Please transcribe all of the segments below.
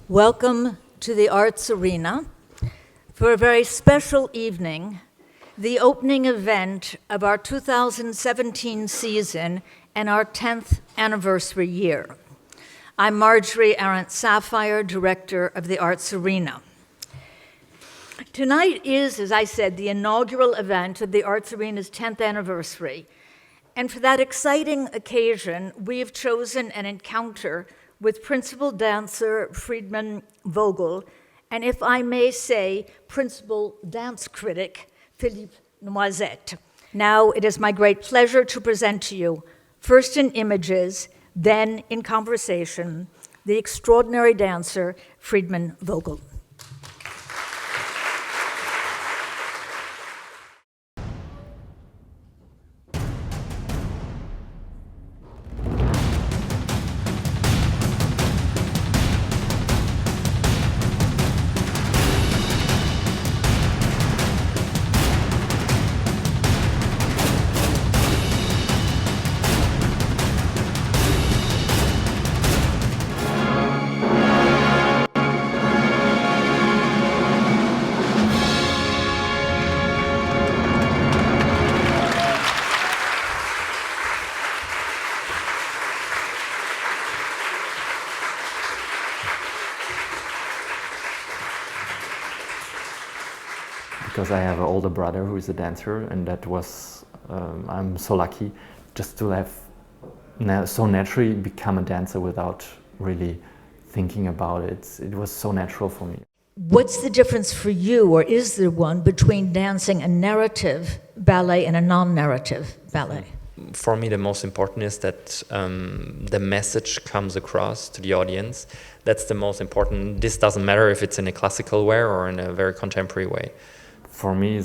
Welcome to the Arts Arena for a very special evening, the opening event of our 2017 season and our 10th anniversary year. I'm Margery Arent Safir, Director of the Arts Arena. Tonight is, as I said, the inaugural event of the Arts Arena's 10th anniversary. And for that exciting occasion, we have chosen an encounter with principal dancer Friedemann Vogel, and if I may say, principal dance critic Philippe Noisette. Now it is my great pleasure to present to you, first in images, then in conversation, the extraordinary dancer Friedemann Vogel. Because I have an older brother who is a dancer, and that was, I'm so lucky just to have so naturally become a dancer without really thinking about it. It was so natural for me. What's the difference for you, or is there one, between dancing a narrative ballet and a non-narrative ballet? For me, the most important is that the message comes across to the audience. That's the most important. This doesn't matter if it's in a classical way or in a very contemporary way. For me,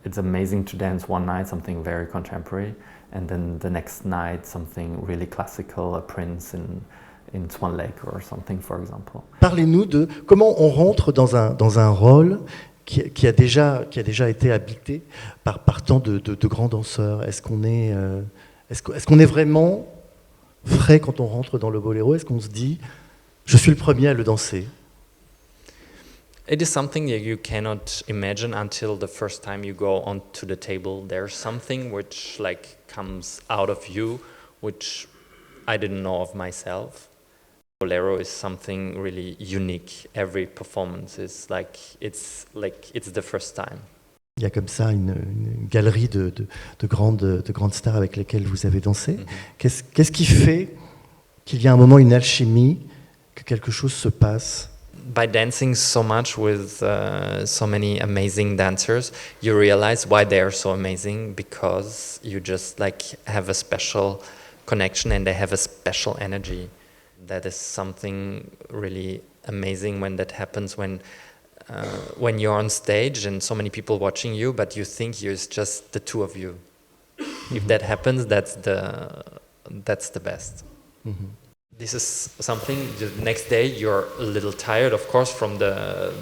it's amazing to dance one night something very contemporary, and then the next night something really classical, a prince in Swan Lake or something, for example. Parlez-nous de comment on rentre dans un rôle qui a déjà été habité par tant de grands danseurs. Est-ce qu'on est vraiment frais quand on rentre dans le boléro? Est-ce qu'on se dit « je suis le premier à le danser » It is something that you cannot imagine until the first time you go onto the table. There's something which comes out of you, which I didn't know of myself. Bolero is something really unique. Every performance is it's the first time. Il y a comme ça une galerie de grandes stars avec lesquelles vous avez dansé. Mm-hmm. Qu'est-ce qui fait qu'il y a un moment une alchimie, que quelque chose se passe? By dancing so much with so many amazing dancers, you realize why they are so amazing, because you just have a special connection and they have a special energy. That is something really amazing when that happens, when you're on stage and so many people watching you, but you think it's just the two of you. Mm-hmm. If that happens, that's the best. Mm-hmm. This is something, the next day you're a little tired, of course, from the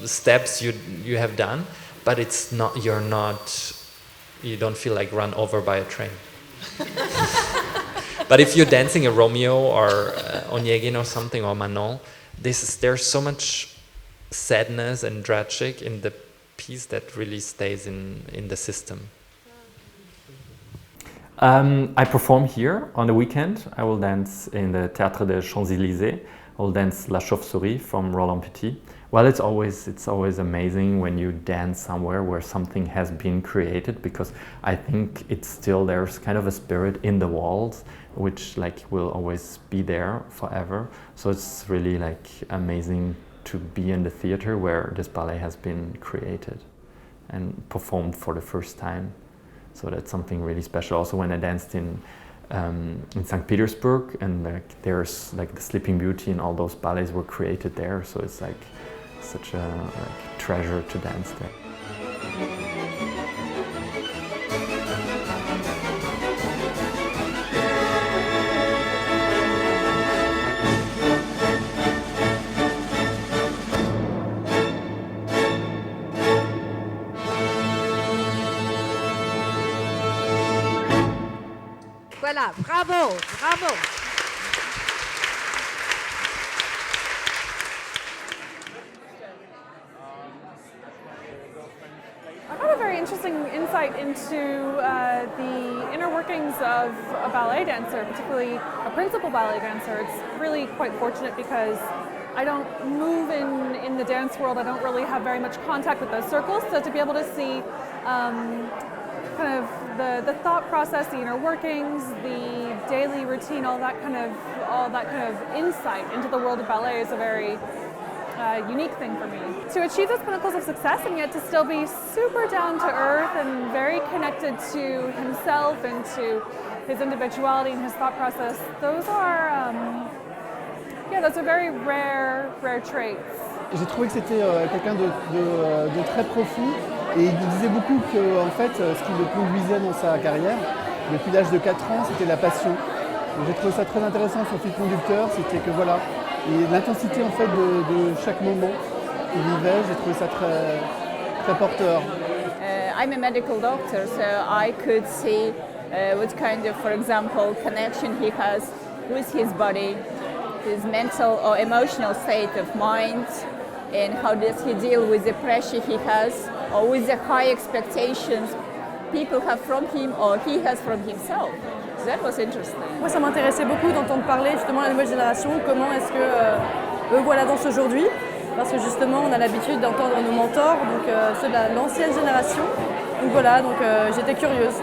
steps you have done, but you don't feel like run over by a train. But if you're dancing a Romeo or Onegin or something, or Manon, there's so much sadness and tragic in the piece that really stays in the system. I perform here on the weekend. I will dance in the Théâtre des Champs-Élysées. I will dance La Chauve-souris from Roland Petit. Well, it's always amazing when you dance somewhere where something has been created, because I think there's kind of a spirit in the walls which will always be there forever. So it's really amazing to be in the theater where this ballet has been created and performed for the first time. So that's something really special. Also, when I danced in St. Petersburg, and there's the Sleeping Beauty and all those ballets were created there. So it's such a treasure to dance there. Voilà, bravo, bravo. insight into the inner workings of a ballet dancer, particularly a principal ballet dancer. It's really quite fortunate because I don't move in the dance world. I don't really have very much contact with those circles. So to be able to see kind of the thought process, the inner workings, the daily routine, all that kind of insight into the world of ballet is a very unique thing for me. To achieve those pinnacles of success and yet to still be super down to earth and very connected to himself and to his individuality and his thought process, those are very rare traits. J'ai trouvé que c'était quelqu'un de très profond et il disait beaucoup que en fait, ce qui le conduisait dans sa carrière, depuis l'âge de 4 ans, c'était la passion. Donc, j'ai trouvé ça très intéressant, son fil conducteur, c'était que voilà, et l'intensité en fait de chaque moment qu'il vivait, j'ai trouvé ça très porteur. I'm a medical doctor, so I could see what kind of, for example, connection he has with his body, his mental or emotional state of mind, and how does he deal with the pressure he has or with the high expectations people have from him or he has from himself. So that was interesting. Moi, ça m'intéressait beaucoup d'entendre parler justement de la nouvelle génération, comment est-ce que eux voient la danse aujourd'hui, parce que justement on a l'habitude d'entendre nos mentors, donc ceux de l'ancienne génération. Donc voilà, j'étais curieuse.